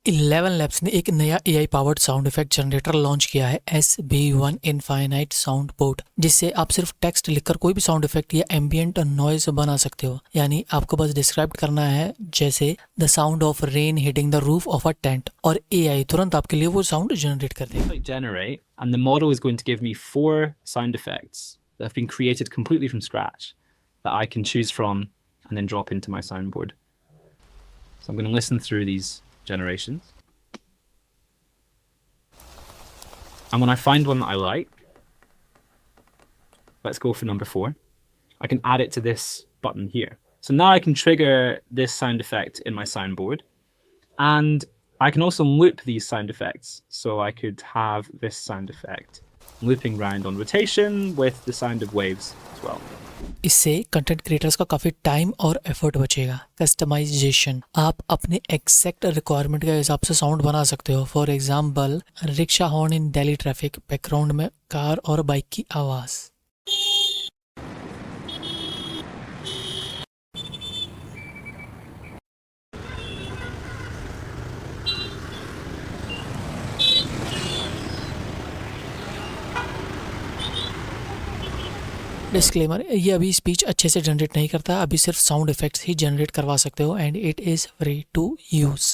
ElevenLabs ने एक नया AI powered sound effect generator launch किया है SB1 Infinite Soundboard, जिससे आप सिर्फ टेक्स्ट लिखकर कोई भी साउंड इफेक्ट या एम्बियंट नॉइज बना सकते हो। यानी आपको बस डिस्क्राइब करना है, जैसे the sound of rain hitting the roof of a tent, और AI तुरंत आपके लिए वो साउंड जनरेट कर देगा। Generate, and the model is going to give me 4 sound effects that have been created completely from scratch that I can choose from and then drop into my soundboard. So I'm going to listen through these generations. And when I find one that I like, let's go for number 4, I can add it to this button here. So now I can trigger this sound effect in my soundboard, and I can also loop these sound effects. So I could have this sound effect looping round on rotation with the sound of waves as well. इससे content creators का काफ़ी time और effort बचेगा। Customization, आप अपने exact requirement के हिसाब से साउंड बना सकते हो। For example, rickshaw horn in Delhi traffic, background में कार और बाइक की आवाज़। डिस्क्लेमर, ये अभी स्पीच अच्छे से जनरेट नहीं करता, अभी सिर्फ साउंड इफेक्ट्स ही जनरेट करवा सकते हो and it is free to use.